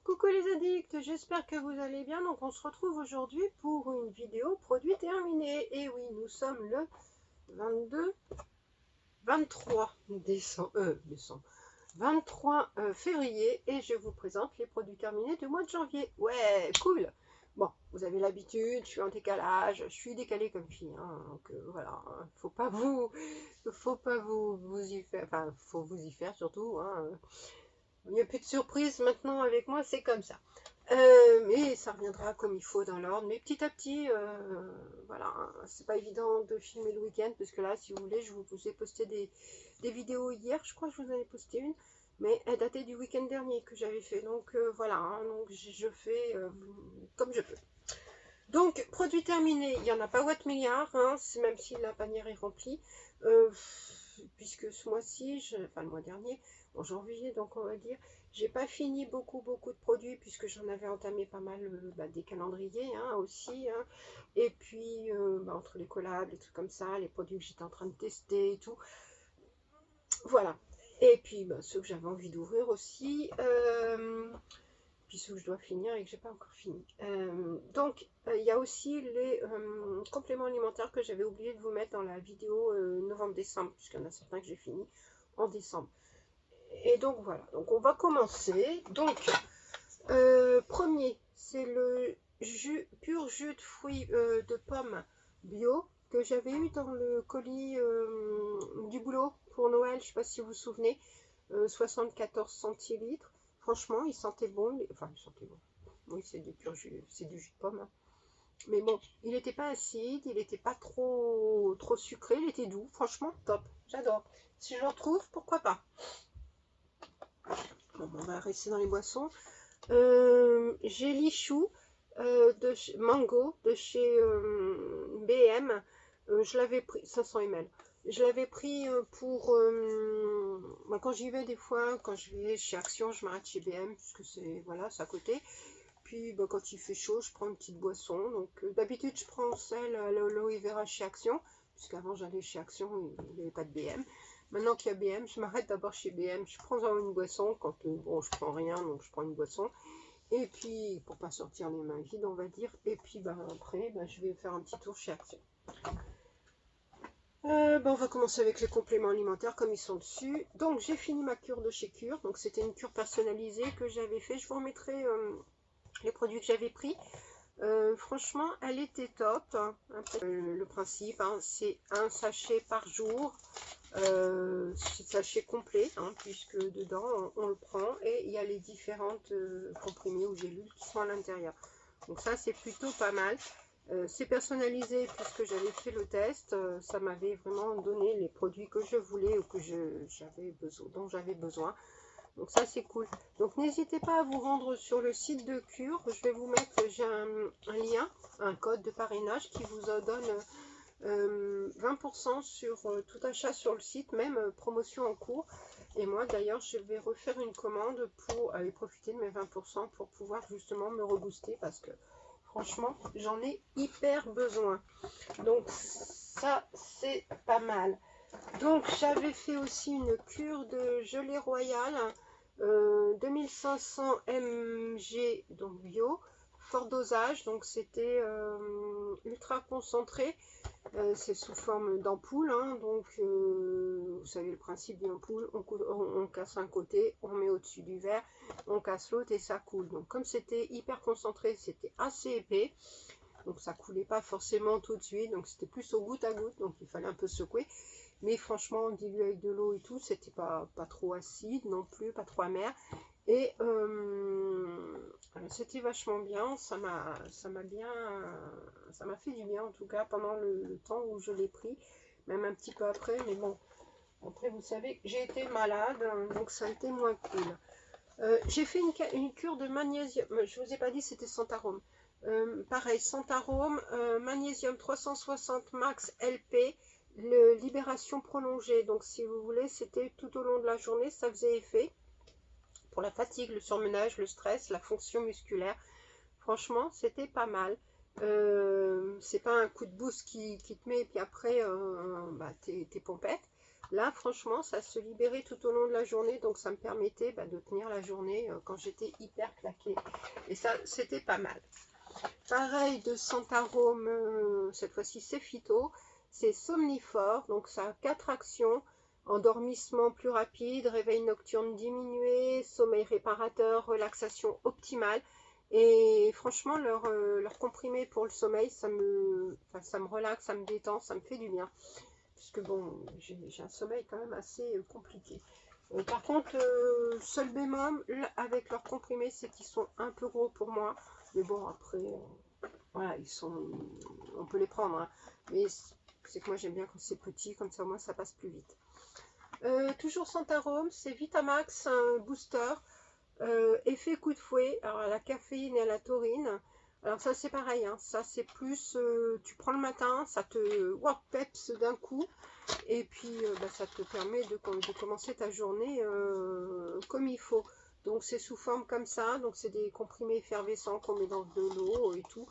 Coucou les addicts, j'espère que vous allez bien. Donc on se retrouve aujourd'hui pour une vidéo produit terminé. Et oui, nous sommes le 22, 23 décembre, 23 février et je vous présente les produits terminés du mois de janvier. Ouais, cool. Bon, vous avez l'habitude, je suis en décalage, je suis décalée comme fille, hein, donc voilà, faut pas vous y faire, enfin, faut vous y faire surtout, hein. Il n'y a plus de surprise maintenant avec moi, c'est comme ça. Mais ça reviendra comme il faut dans l'ordre. Mais petit à petit, voilà, hein, c'est pas évident de filmer le week-end, parce que là, si vous voulez, je vous ai posté des vidéos hier, je crois que je vous en ai posté une, mais elle datait du week-end dernier que j'avais fait. Donc voilà, hein, donc je fais comme je peux. Donc, produit terminé, il n'y en a pas Watt milliard, hein, même si la panière est remplie, euh, puisque ce mois-ci, enfin le mois dernier, en janvier, donc on va dire, j'ai pas fini beaucoup de produits, puisque j'en avais entamé pas mal des calendriers hein, aussi, hein, et puis entre les collabs, les trucs comme ça, les produits que j'étais en train de tester et tout, voilà. Et puis ceux que j'avais envie d'ouvrir aussi. Puis ceux que je dois finir et que j'ai pas encore fini. Donc, il y a aussi les compléments alimentaires que j'avais oublié de vous mettre dans la vidéo novembre-décembre, puisqu'il y en a certains que j'ai fini en décembre. Et donc voilà, donc on va commencer. Donc, premier, c'est le pur jus de fruits de pommes bio que j'avais eu dans le colis du boulot pour Noël, je sais pas si vous vous souvenez, 74 centilitres. Franchement, il sentait bon. Enfin, il sentait bon. Oui, c'est du pur jus, c'est du jus de pomme, hein. Mais bon, il n'était pas acide, il n'était pas trop sucré, il était doux. Franchement, top. J'adore. Si je le retrouve, pourquoi pas. Bon, on va rester dans les boissons. Jelly chou mango de chez BM. Je l'avais pris 500 ml. Je l'avais pris pour quand j'y vais des fois, quand je vais chez Action, je m'arrête chez BM puisque c'est voilà, c'est à côté. Puis quand il fait chaud, je prends une petite boisson. Donc d'habitude, je prends celle à l'aloe vera chez Action, puisqu'avant j'allais chez Action, il n'y avait pas de BM. Maintenant qu'il y a BM, je m'arrête d'abord chez BM. Je prends une boisson quand bon, je prends rien, donc je prends une boisson. Et puis pour pas sortir les mains vides, on va dire. Et puis après, je vais faire un petit tour chez Action. On va commencer avec les compléments alimentaires comme ils sont dessus. Donc j'ai fini ma cure de chez Cure. Donc c'était une cure personnalisée que j'avais fait. Je vous remettrai les produits que j'avais pris. Franchement, elle était top. Le principe, hein, c'est un sachet par jour. C'est sachet complet, hein, puisque dedans, on le prend. Et il y a les différentes comprimés ou gélules qui sont à l'intérieur. Donc ça, c'est plutôt pas mal. C'est personnalisé puisque j'avais fait le test. Ça m'avait vraiment donné les produits que je voulais ou que dont j'avais besoin. Donc ça c'est cool. Donc n'hésitez pas à vous rendre sur le site de Cure. Je vais vous mettre, j'ai un lien, un code de parrainage qui vous donne 20% sur tout achat sur le site, même promotion en cours. Et moi d'ailleurs je vais refaire une commande pour aller profiter de mes 20% pour pouvoir justement me rebooster parce que franchement j'en ai hyper besoin. Donc ça c'est pas mal. Donc j'avais fait aussi une cure de gelée royale 2500 mg donc bio, fort dosage, donc c'était ultra concentré. C'est sous forme d'ampoule, hein, donc vous savez le principe d'une ampoule, on casse un côté, on met au-dessus du verre, on casse l'autre et ça coule. Donc comme c'était hyper concentré, c'était assez épais, donc ça coulait pas forcément tout de suite, donc c'était plus au goutte à goutte, donc il fallait un peu secouer. Mais franchement, dilué avec de l'eau et tout, c'était pas trop acide non plus, pas trop amer. Et c'était vachement bien, ça m'a fait du bien en tout cas pendant le temps où je l'ai pris, même un petit peu après, mais bon, après vous savez, j'ai été malade, donc ça a été moins cool. J'ai fait une cure de magnésium, je vous ai pas dit c'était sans arôme. Pareil, sans arôme, magnésium 360 max LP, libération prolongée. Donc si vous voulez, c'était tout au long de la journée, ça faisait effet pour la fatigue, le surmenage, le stress, la fonction musculaire. Franchement, c'était pas mal. C'est pas un coup de boost qui te met et puis après t'es pompette. Là, franchement, ça se libérait tout au long de la journée, donc ça me permettait de tenir la journée quand j'étais hyper claquée. Et ça, c'était pas mal. Pareil de Santarome, cette fois-ci c'est Phyto, c'est somnifore, donc ça a 4 actions. Endormissement plus rapide, réveil nocturne diminué, sommeil réparateur, relaxation optimale. Et franchement, leur comprimé pour le sommeil, ça me relaxe, ça me détend, ça me fait du bien. Puisque bon, j'ai un sommeil quand même assez compliqué. Par contre, seul bémol avec leurs comprimés, c'est qu'ils sont un peu gros pour moi. Mais bon, après, voilà, on peut les prendre. Hein. Mais c'est que moi, j'aime bien quand c'est petit, comme ça, au moins, ça passe plus vite. Toujours Santarome, c'est Vitamax, un booster. Effet coup de fouet, alors à la caféine et à la taurine. Alors ça c'est pareil, hein. Ça c'est plus, tu prends le matin, ça te peps d'un coup, et puis ça te permet de commencer ta journée comme il faut. Donc c'est sous forme comme ça, donc c'est des comprimés effervescents qu'on met dans de l'eau et tout.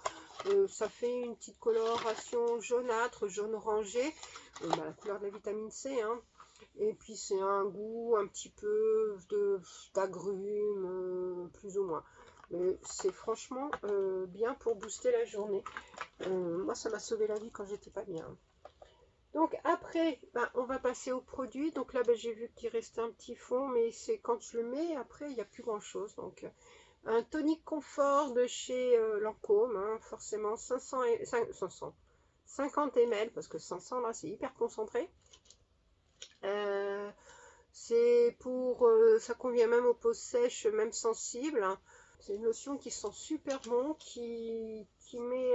Ça fait une petite coloration jaunâtre, jaune orangé, la couleur de la vitamine C, hein. Et puis c'est un goût un petit peu d'agrumes, plus ou moins. Mais c'est franchement bien pour booster la journée. Moi, ça m'a sauvé la vie quand j'étais pas bien. Donc après, on va passer aux produits. Donc là, j'ai vu qu'il restait un petit fond, mais c'est quand je le mets, après, il n'y a plus grand-chose. Donc un tonique confort de chez Lancôme, hein, forcément 50 ml, parce que 500 là, c'est hyper concentré. C'est pour, ça convient même aux peaux sèches, même sensibles. C'est une lotion qui sent super bon, qui met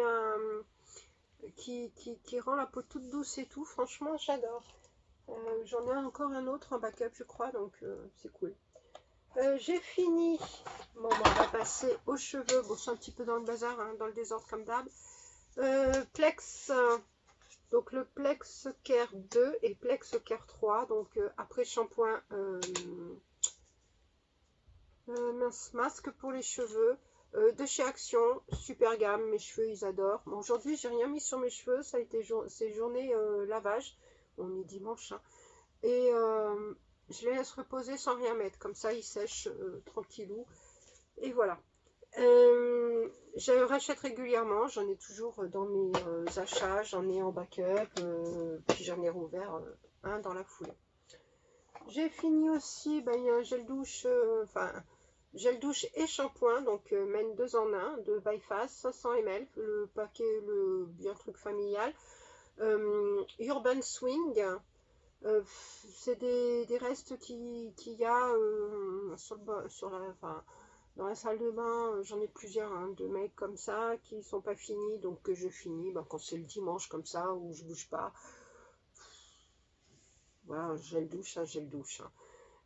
qui rend la peau toute douce et tout. Franchement, j'adore. J'en ai encore un autre en backup, je crois, donc c'est cool. J'ai fini. Bon, on va passer aux cheveux. Bon, c'est un petit peu dans le bazar, hein, dans le désordre comme d'hab. Plex. Donc le Plex Care 2 et Plex Care 3. Donc après shampoing, masque pour les cheveux. De chez Action, super gamme, mes cheveux ils adorent. Bon, aujourd'hui j'ai rien mis sur mes cheveux, ça a été ces journées lavage. On est dimanche, hein. Et je les laisse reposer sans rien mettre, comme ça ils sèchent tranquillou. Et voilà. Je rachète régulièrement, j'en ai toujours dans mes achats, j'en ai en backup, puis j'en ai rouvert un dans la foulée. J'ai fini aussi, il y a un gel douche, gel douche et shampoing, donc mène 2 en 1 de Byfast, 500 ml, le paquet, le bien truc familial. Urban Swing, c'est des restes qu'il y a dans la salle de bain. J'en ai plusieurs, hein, de mecs comme ça qui sont pas finis, donc que je finis quand c'est le dimanche comme ça où je bouge pas. Voilà, un gel douche, un gel douche. Hein.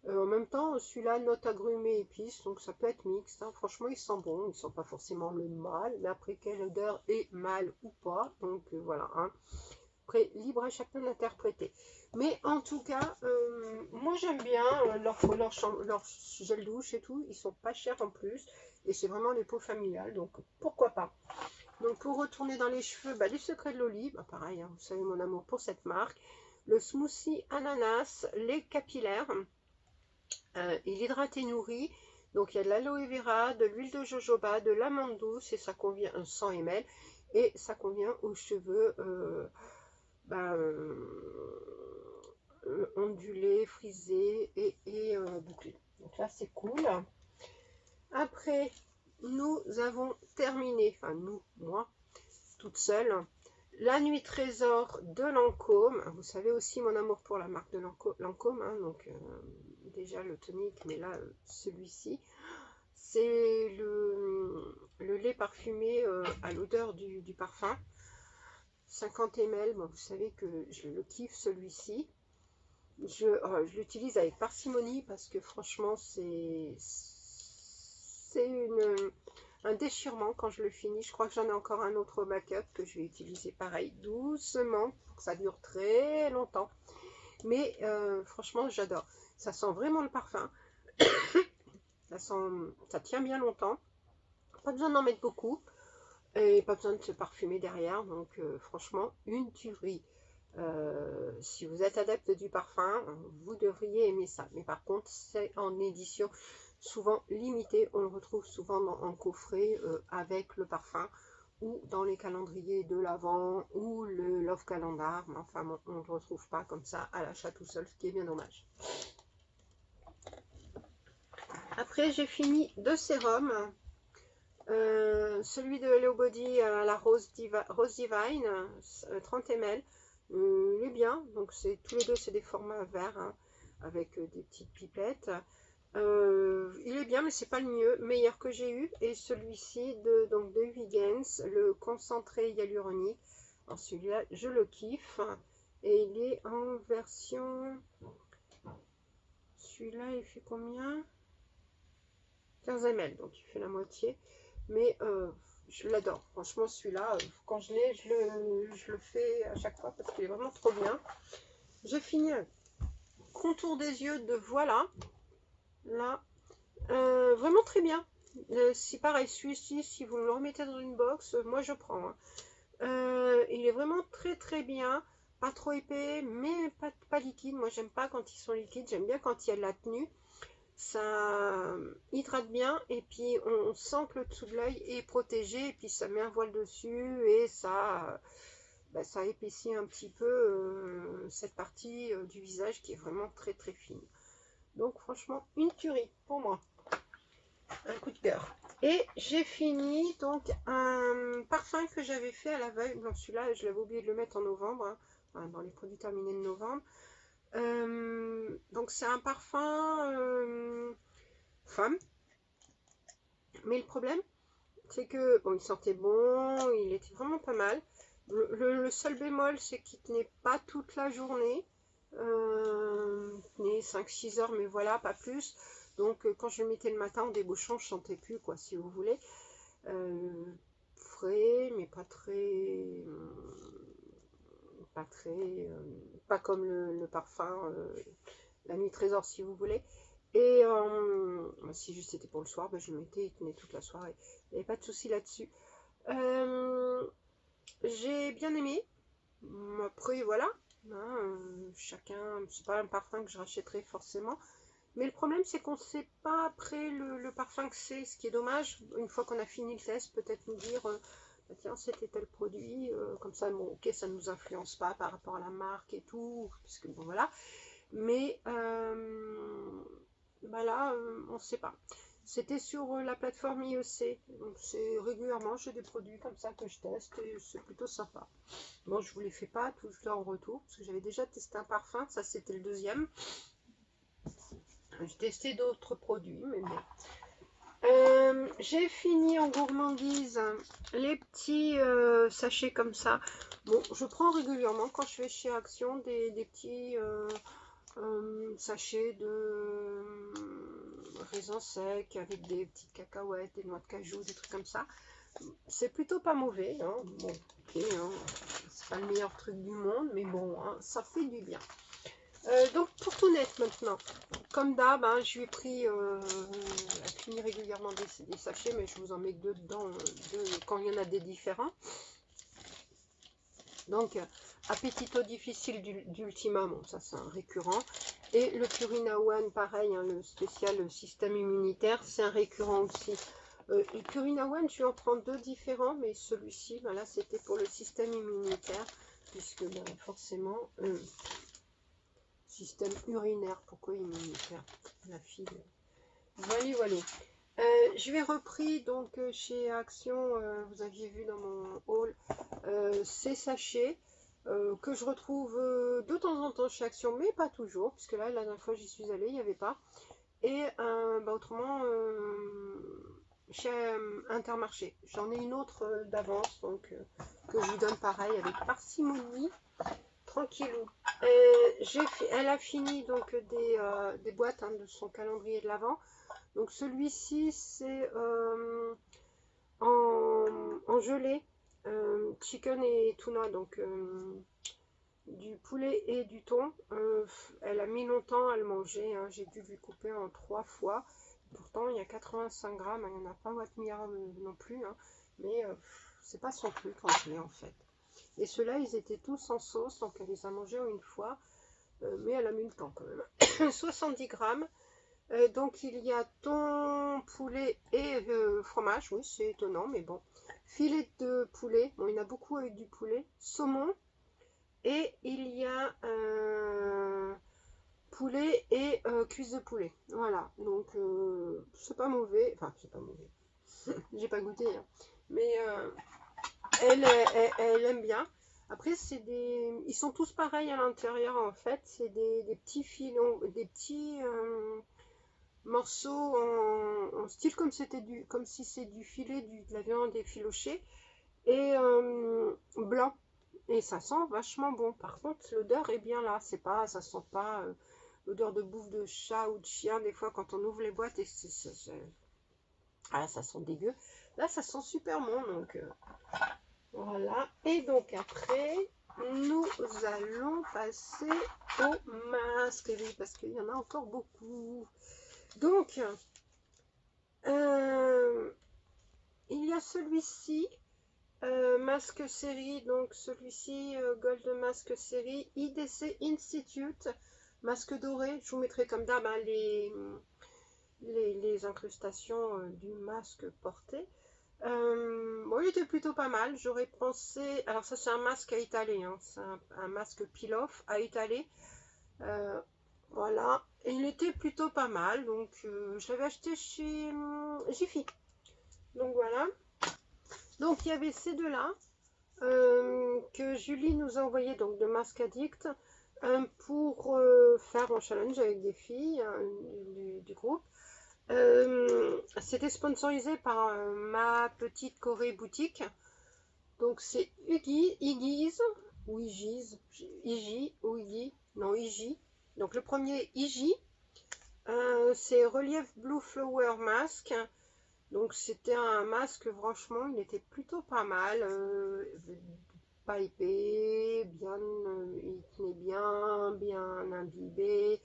En même temps, celui-là, note agrumée épice, donc ça peut être mixte. Hein. Franchement, il sent bon, il sent pas forcément le mal, mais après, quelle odeur est mal ou pas. Donc voilà. Hein. Après, libre à chacun d'interpréter. Mais en tout cas, moi j'aime bien leur gel douche et tout. Ils sont pas chers en plus. Et c'est vraiment les peaux familiales, donc pourquoi pas. Donc pour retourner dans les cheveux, les secrets de Loli, pareil, hein, vous savez mon amour pour cette marque. Le smoothie ananas, lait capillaire. Il hydrate et nourrit. Donc il y a de l'aloe vera, de l'huile de jojoba, de l'amande douce et ça convient 100 ml. Et ça convient aux cheveux ondulés, frisés et bouclés. Donc là c'est cool. Après, nous avons terminé, enfin nous, moi, toute seule, la nuit trésor de Lancôme. Vous savez aussi mon amour pour la marque de Lancôme, hein, donc déjà le tonique, mais là celui-ci, c'est le lait parfumé à l'odeur du parfum. 50 ml, bon, vous savez que je le kiffe celui-ci. Je l'utilise avec parcimonie parce que franchement c'est un déchirement quand je le finis. Je crois que j'en ai encore un autre au backup que je vais utiliser pareil doucement pour que ça dure très longtemps. Mais franchement j'adore. Ça sent vraiment le parfum. Ça tient bien longtemps. Pas besoin d'en mettre beaucoup. Et pas besoin de se parfumer derrière. Donc franchement une tuerie. Si vous êtes adepte du parfum, vous devriez aimer ça. Mais par contre, c'est en édition souvent limitée. On le retrouve souvent en coffret avec le parfum ou dans les calendriers de l'Avent ou le Love Calendar. Mais enfin, bon, on ne le retrouve pas comme ça à l'achat tout seul, ce qui est bien dommage. Après, j'ai fini 2 sérums. Celui de Hello Body à la Rose Divine, 30 ml. Il est bien, donc tous les deux c'est des formats verts hein, avec des petites pipettes. Il est bien, mais c'est pas le meilleur que j'ai eu. Et celui-ci de Huygens, le concentré hyaluronique. Alors celui-là, je le kiffe. Et il est en version. Celui-là, il fait combien? 15 ml, donc il fait la moitié. Mais je l'adore. Franchement, celui-là, quand je l'ai, je le fais à chaque fois parce qu'il est vraiment trop bien. J'ai fini un contour des yeux de Voilà. Là, vraiment très bien. Si pareil, celui-ci, si vous le remettez dans une box, moi je prends. Hein. Il est vraiment très très bien. Pas trop épais, mais pas liquide. Moi, j'aime pas quand ils sont liquides. J'aime bien quand il y a de la tenue. Ça hydrate bien et puis on sent que le dessous de l'œil est protégé et puis ça met un voile dessus et ça, ça épaissit un petit peu cette partie du visage qui est vraiment très très fine. Donc franchement, une tuerie pour moi. Un coup de cœur. Et j'ai fini donc un parfum que j'avais fait à la veille. Bon, celui-là, je l'avais oublié de le mettre en novembre, hein, enfin, dans les produits terminés de novembre. Donc c'est un parfum femme. Mais le problème, c'est que bon, il sentait bon, il était vraiment pas mal. Le seul bémol, c'est qu'il tenait pas toute la journée. Il tenait 5-6 heures, mais voilà, pas plus. Donc quand je le mettais le matin en débouchant, je sentais plus, quoi, si vous voulez. Frais, mais pas comme le parfum la nuit trésor, si vous voulez. Et si juste c'était pour le soir, je le mettais, il tenait toute la soirée. Il n'y avait pas de souci là-dessus. J'ai bien aimé. Après, voilà. Hein, chacun, c'est pas un parfum que je rachèterai forcément. Mais le problème, c'est qu'on ne sait pas après le parfum que c'est. Ce qui est dommage, une fois qu'on a fini le test, peut-être nous dire tiens, c'était tel produit. Comme ça, bon, ok, ça ne nous influence pas par rapport à la marque et tout. Puisque bon, voilà. Mais là, on ne sait pas. C'était sur la plateforme IEC. Donc c'est régulièrement, j'ai des produits comme ça que je teste et c'est plutôt sympa. Bon, je ne vous les fais pas tout le temps en retour parce que j'avais déjà testé un parfum. Ça, c'était le deuxième. J'ai testé d'autres produits, mais bon. J'ai fini en gourmandise les petits sachets comme ça. Bon, je prends régulièrement quand je vais chez Action des petits sachets de raisins secs avec des petites cacahuètes, des noix de cajou, des trucs comme ça. C'est plutôt pas mauvais. Hein. Bon, ok, hein. C'est pas le meilleur truc du monde, mais bon, hein, ça fait du bien. Donc pour tout net maintenant, comme d'hab, hein, je lui ai pris à finir régulièrement des sachets, mais je vous en mets que deux dedans quand il y en a des différents. Donc Appetito difficile d'Ultima, bon ça c'est un récurrent. Et le Purina One, pareil, hein, le spécial système immunitaire, c'est un récurrent aussi. Le Purina One, je vais en prendre deux différents, mais celui-ci, là c'était pour le système immunitaire, puisque forcément... système urinaire, pourquoi immunitaire? La fille. Voilà. Je vais repris donc chez Action, vous aviez vu dans mon haul, ces sachets que je retrouve de temps en temps chez Action, mais pas toujours, puisque là, la dernière fois j'y suis allée, il n'y avait pas. Et autrement, chez Intermarché. J'en ai une autre d'avance, donc que je vous donne pareil avec parcimonie. Tranquillou. Elle a fini donc des boîtes hein, de son calendrier de l'Avent. Donc celui-ci c'est en gelée, chicken et tuna, donc du poulet et du thon. Elle a mis longtemps à le manger, hein. J'ai dû lui couper en 3 fois. Pourtant il y a 85 grammes, il n'y en a pas 4 milliards non plus, hein. Mais c'est pas son truc en gelée en fait. Et ceux-là, ils étaient tous en sauce, donc elle les a mangés en une fois. Mais elle a mis le temps quand même. 70 grammes. Donc il y a thon, poulet et fromage. Oui, c'est étonnant, mais bon. Filet de poulet. Bon, il y en a beaucoup avec du poulet. Saumon. Et il y a poulet et cuisse de poulet. Voilà. Donc c'est pas mauvais. Enfin, c'est pas mauvais. J'ai pas goûté. Hein. Mais elle aime bien. Après, c'est des. Ils sont tous pareils à l'intérieur en fait. C'est des petits filons, des petits morceaux en style comme comme si c'est du filet, de la viande effilochée et blanc. Et ça sent vachement bon. Par contre, l'odeur est bien là. C'est pas, ça sent pas l'odeur de bouffe de chat ou de chien. Des fois, quand on ouvre les boîtes et ah, ça sent dégueu. Là, ça sent super bon. Donc voilà. Et donc après, nous allons passer au masque. Oui, parce qu'il y en a encore beaucoup. Donc, il y a celui-ci, masque série, donc celui-ci, Gold Mask série, IDC Institute, masque doré. Je vous mettrai comme d'hab hein, les incrustations du masque porté. Bon, il était plutôt pas mal. J'aurais pensé. Alors, ça, c'est un masque à étaler. Hein. C'est un masque peel-off à étaler. Voilà. Et il était plutôt pas mal. Donc, je l'avais acheté chez Jiffy. Donc, voilà. Donc, il y avait ces deux-là que Julie nous a envoyé donc de Mask Addict pour faire un challenge avec des filles du groupe. C'était sponsorisé par ma petite Corée boutique. Donc c'est Iggy's ou Iggy's, Iggy ou Iggy, non Iggy. Donc le premier Iggy, c'est Relief Blue Flower Mask. Donc c'était un masque, franchement, il était plutôt pas mal, pas épais, bien, il tenait bien imbibé.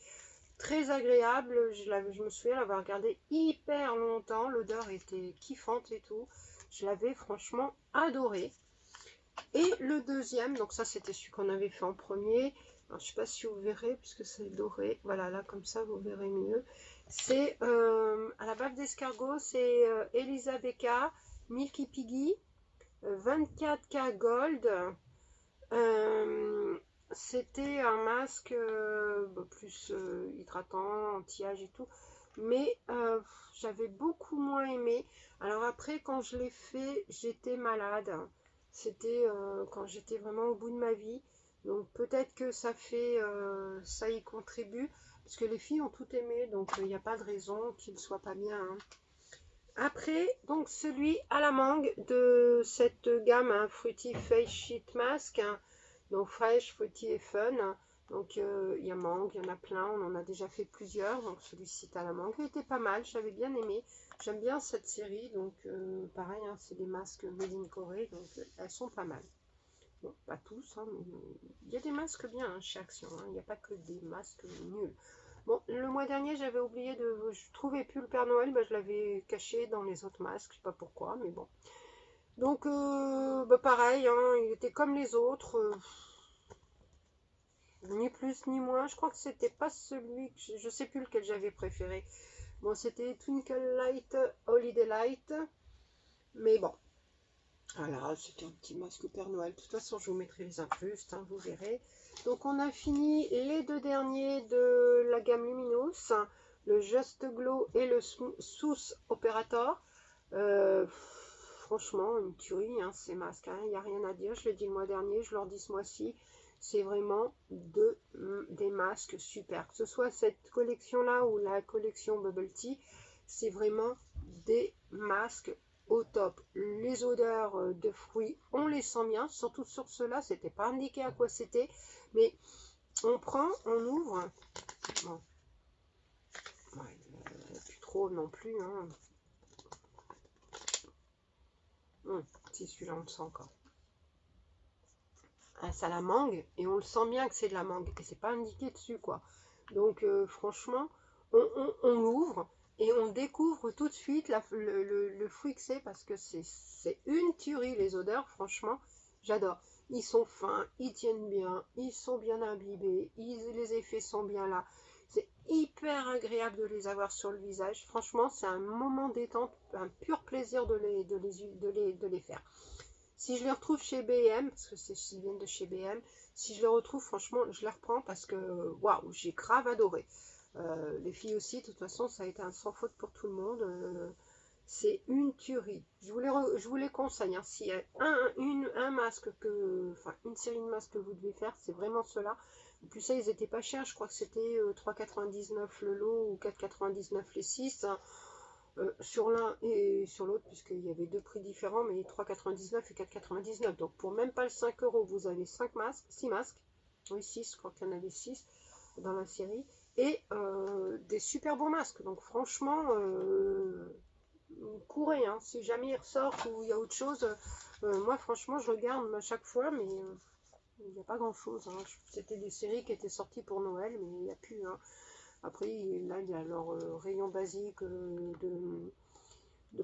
Très agréable, je me souviens l'avoir regardé hyper longtemps, l'odeur était kiffante et tout. Je l'avais franchement adoré. Et le deuxième, donc ça c'était celui qu'on avait fait en premier. Alors, je ne sais pas si vous verrez puisque c'est doré. Voilà, là comme ça vous verrez mieux. C'est à la bave d'escargot, c'est Elisa Becca, Milky Piggy, 24K Gold. C'était un masque plus hydratant, anti-âge et tout, mais j'avais beaucoup moins aimé. Alors après, quand je l'ai fait, j'étais malade. C'était quand j'étais vraiment au bout de ma vie. Donc peut-être que ça y contribue, parce que les filles ont tout aimé, donc il n'y a pas de raison qu'il ne soit pas bien. Hein. Après, donc celui à la mangue de cette gamme hein, Fruity Face Sheet Mask. Hein, donc fraîche, fruity et fun. Donc il y a mangue, il y en a plein, on en a déjà fait plusieurs. Donc celui-ci à la mangue, il était pas mal, j'avais bien aimé. J'aime bien cette série, donc pareil, hein, c'est des masques made in Corée, donc elles sont pas mal. Bon, pas tous, hein, mais il y a des masques bien hein, chez Action, hein, il n'y a pas que des masques nuls. Bon, le mois dernier, j'avais oublié je trouvais plus le Père Noël, je l'avais caché dans les autres masques, je sais pas pourquoi, mais bon. Donc, pareil, hein, il était comme les autres, ni plus ni moins. Je crois que c'était pas celui que je sais plus lequel j'avais préféré. Bon, c'était Twinkle Light, Holiday Light, mais bon. Voilà, c'était un petit masque Père Noël. De toute façon, je vous mettrai les incrustes, hein, vous verrez. Donc, on a fini les deux derniers de la gamme Luminous, le Just Glow et le Sous Operator. Franchement, une tuerie, hein, ces masques. Il n'y a rien à dire. Je l'ai dit le mois dernier, je leur dis ce mois-ci. C'est vraiment des masques super. Que ce soit cette collection-là ou la collection Bubble Tea, c'est vraiment des masques au top. Les odeurs de fruits, on les sent bien. Surtout sur ceux-là, c'était pas indiqué à quoi c'était. Mais on prend, on ouvre. Bon. Ouais, plus trop non plus. Hein. Si celui-là, on le sent encore. Ah, ça la mangue et on le sent bien que c'est de la mangue et c'est pas indiqué dessus quoi. Donc franchement, on l'ouvre et on découvre tout de suite le fruit que c'est parce que c'est une tuerie les odeurs. Franchement, J'adore. Ils sont fins, ils tiennent bien, ils sont bien imbibés, les effets sont bien là. C'est hyper agréable de les avoir sur le visage. Franchement, c'est un moment détente, un pur plaisir de les faire. Si je les retrouve chez BM, parce que ils viennent de chez BM, si je les retrouve, franchement, je les reprends parce que, waouh, j'ai grave adoré. Les filles aussi, de toute façon, ça a été un sans faute pour tout le monde. C'est une tuerie. Je vous les conseille. Hein. S'il y a un masque enfin une série de masques que vous devez faire, c'est vraiment cela. En plus, ça, ils étaient pas chers. Je crois que c'était 3,99 le lot ou 4,99 les 6. Hein. Sur l'un et sur l'autre, puisqu'il y avait deux prix différents, mais 3,99 et 4,99. Donc, pour même pas le 5 euros, vous avez 5 masques, 6 masques. Oui, 6, je crois qu'il y en avait 6 dans la série. Et des super bons masques. Donc, franchement, courez, hein. Si jamais il ressort ou il y a autre chose, moi franchement je regarde à chaque fois, mais il n'y a pas grand chose. Hein. C'était des séries qui étaient sorties pour Noël, mais il n'y a plus. Hein. Après, là il y a leur rayon basique de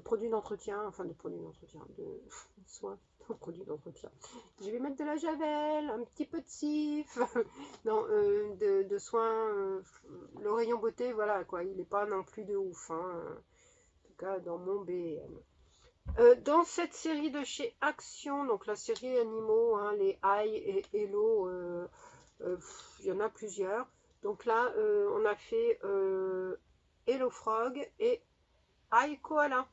produits d'entretien, enfin de produits d'entretien, de soins, de produits d'entretien. Je vais mettre de la javel, un petit peu de cif, non, de soins, le rayon beauté, voilà quoi, il n'est pas non plus de ouf. Hein. Dans mon BM. Dans cette série de chez Action, donc la série animaux, hein, les Aïe et Hello, il y en a plusieurs. Donc là, on a fait Hello Frog et Aïe Koala.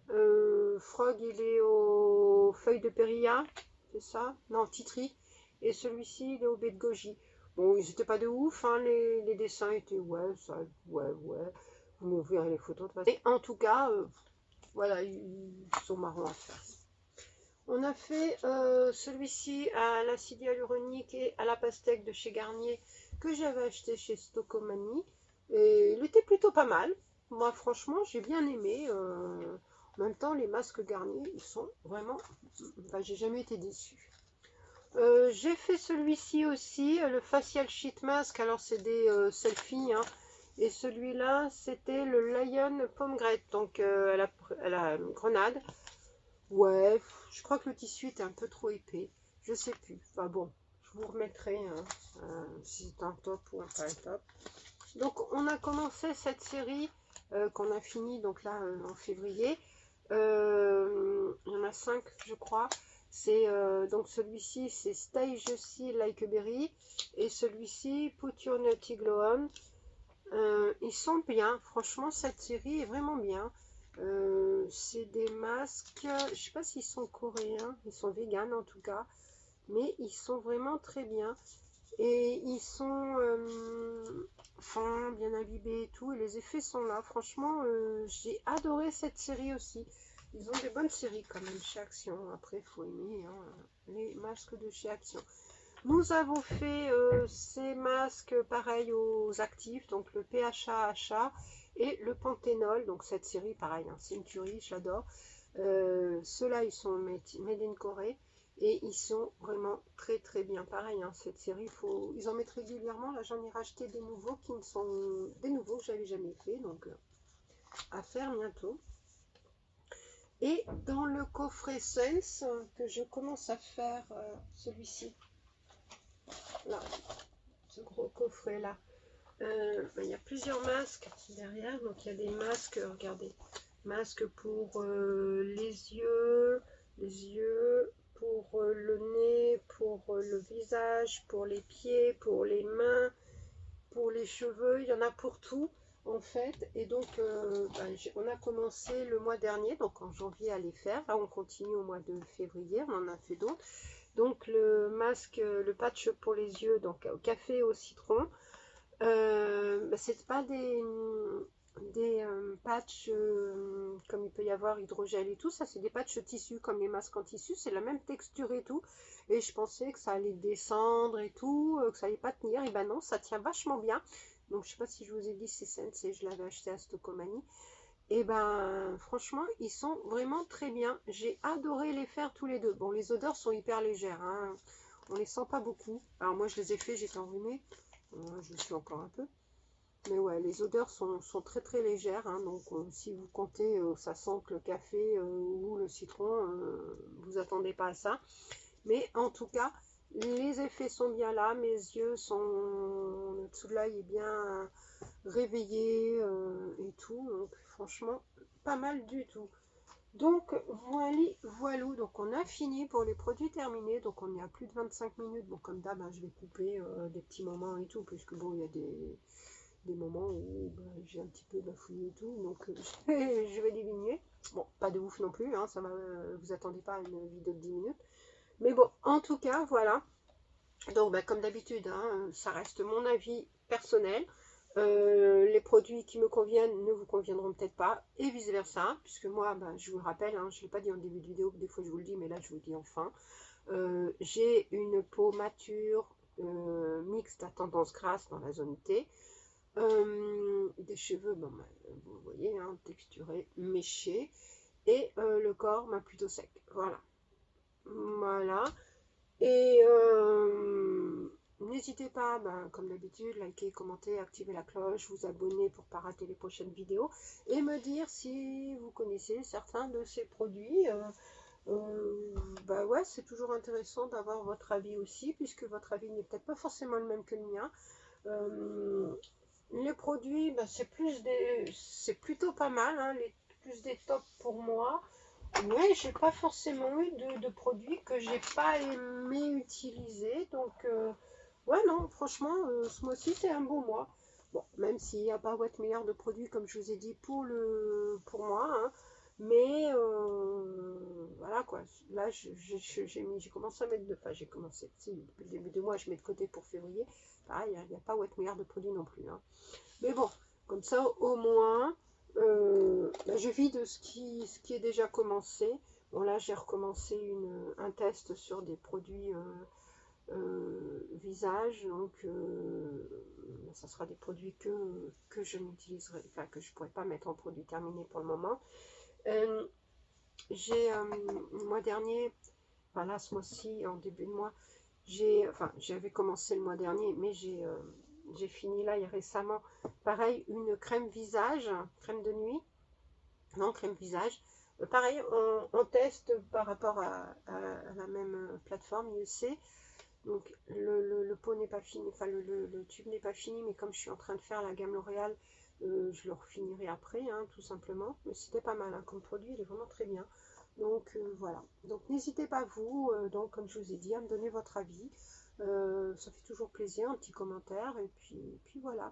Frog, il est aux feuilles de périlla, c'est ça? Non, titri. Et celui-ci, il est au baie de goji. Bon, ils n'étaient pas de ouf, hein, les dessins étaient, ouais, ça, ouais. Vous me verrez les photos de toute façon. Et en tout cas, voilà, ils sont marrants à faire. On a fait celui-ci à l'acide hyaluronique et à la pastèque de chez Garnier que j'avais acheté chez Stocomanie. Et il était plutôt pas mal. Moi, franchement, j'ai bien aimé. En même temps, les masques Garnier, ils sont vraiment... Enfin, j'ai jamais été déçue. J'ai fait celui-ci aussi, le Facial Sheet Mask. Alors, c'est des selfies, hein. Et celui-là, c'était le Lion Pomegranate, donc à la grenade. Ouais, je crois que le tissu était un peu trop épais. Je sais plus. Enfin bon, je vous remettrai hein, si c'est un top ou pas un top. Donc, on a commencé cette série qu'on a fini donc là en février. Il y en a 5, je crois. C'est donc celui-ci, c'est Stay Juicy Like a Berry. Et celui-ci, Put Your Nutty Glow On. Ils sont bien, franchement cette série est vraiment bien. C'est des masques, je sais pas s'ils sont coréens, ils sont véganes en tout cas, mais ils sont vraiment très bien. Et ils sont fins, bien imbibés et tout, et les effets sont là. Franchement, j'ai adoré cette série aussi. Ils ont des bonnes séries quand même chez Action. Après, il faut aimer hein, les masques de chez Action. Nous avons fait ces masques pareil aux actifs, donc le PHA et le Panthénol. Donc cette série, pareil, hein, c'est une tuerie, j'adore. Ceux-là, ils sont made in Corée et ils sont vraiment très très bien. Pareil, hein, cette série, ils en mettent régulièrement. Là, j'en ai racheté des nouveaux qui ne sont des nouveaux que j'avais jamais fait, donc à faire bientôt. Et dans le coffret Sense que je commence à faire, celui-ci. Là, ce gros coffret là. Il y a plusieurs masques derrière, donc il y a des masques, regardez, masques pour les yeux, pour le nez, pour le visage, pour les pieds, pour les mains, pour les cheveux, il y en a pour tout en fait. Et donc on a commencé le mois dernier, donc en janvier à les faire. Là on continue au mois de février, on en a fait d'autres. Donc le masque, le patch pour les yeux, donc au café au citron. C'est pas des patchs comme il peut y avoir hydrogel et tout, ça c'est des patchs tissu comme les masques en tissu, c'est la même texture et tout, et je pensais que ça allait descendre et tout, que ça allait pas tenir, et ben non, ça tient vachement bien. Donc je sais pas si je vous ai dit c'est Sense et je l'avais acheté à Stocomanie. Et ben franchement ils sont vraiment très bien, j'ai adoré les faire tous les deux. Bon, les odeurs sont hyper légères hein. On les sent pas beaucoup, alors moi je les ai fait, j'étais enrhumée, je suis encore un peu, mais ouais, les odeurs sont très très légères hein. Donc si vous comptez ça sente le café ou le citron, vous attendez pas à ça. Mais en tout cas, les effets sont bien là, mes yeux sont, le dessous de l'œil est bien réveillé et tout, donc franchement, pas mal du tout. Donc voilà, voilou, donc on a fini pour les produits terminés, donc on est à plus de 25 minutes, bon comme d'hab, hein, je vais couper des petits moments et tout, puisque bon, il y a des moments où bah, j'ai un petit peu bafouillé et tout, donc je vais diminuer. Bon, pas de ouf non plus, hein, ça va, vous attendez pas à une vidéo de 10 minutes. Mais bon, en tout cas, voilà. Donc, bah, comme d'habitude, hein, ça reste mon avis personnel. Les produits qui me conviennent ne vous conviendront peut-être pas, et vice-versa, puisque moi, bah, je vous le rappelle, hein, je ne l'ai pas dit en début de vidéo, des fois je vous le dis, mais là je vous le dis enfin. J'ai une peau mature, mixte à tendance grasse dans la zone T. Des cheveux, bon, bah, vous voyez, hein, texturés, méchés, et le corps plutôt sec. Voilà. Voilà. Et n'hésitez pas, ben, comme d'habitude, liker, commenter, activer la cloche, vous abonner pour ne pas rater les prochaines vidéos et me dire si vous connaissez certains de ces produits. Bah ouais, c'est toujours intéressant d'avoir votre avis aussi, puisque votre avis n'est peut-être pas forcément le même que le mien. Les produits, bah, c'est plutôt pas mal, hein, plus des tops pour moi. Ouais, j'ai pas forcément eu de produits que j'ai pas aimé utiliser. Donc, ouais, non, franchement, ce mois-ci, c'est un bon mois. Bon, même s'il n'y a pas What milliard de produits, comme je vous ai dit, pour moi. Hein, mais, voilà quoi. Là, j'ai commencé à mettre de. Enfin, j'ai commencé. Si, depuis le début du mois, je mets de côté pour février. Pareil, il n'y a pas What milliard de produits non plus. Hein. Mais bon, comme ça, au moins, bah, je vis de ce qui est déjà commencé. Bon, là, j'ai recommencé un test sur des produits visage. Donc, ça sera des produits que je n'utiliserai, enfin, que je ne pourrais pas mettre en produit terminé pour le moment. J'ai, le mois dernier, enfin là, ce mois-ci, en début de mois, j'avais commencé le mois dernier, mais j'ai fini là, il y a récemment, pareil, une crème visage, crème de nuit, non, crème visage. Pareil, on teste par rapport à la même plateforme, IEC. Donc le pot n'est pas fini, enfin le tube n'est pas fini, mais comme je suis en train de faire la gamme L'Oréal, je le refinirai après, hein, tout simplement. Mais c'était pas mal, hein, comme produit, il est vraiment très bien. Donc voilà. Donc n'hésitez pas vous, donc comme je vous ai dit, à me donner votre avis. Ça fait toujours plaisir, un petit commentaire, et puis voilà.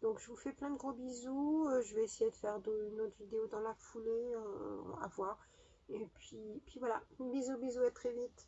Donc je vous fais plein de gros bisous. Je vais essayer de faire une autre vidéo dans la foulée, à voir. Et puis voilà. Bisous, bisous, à très vite.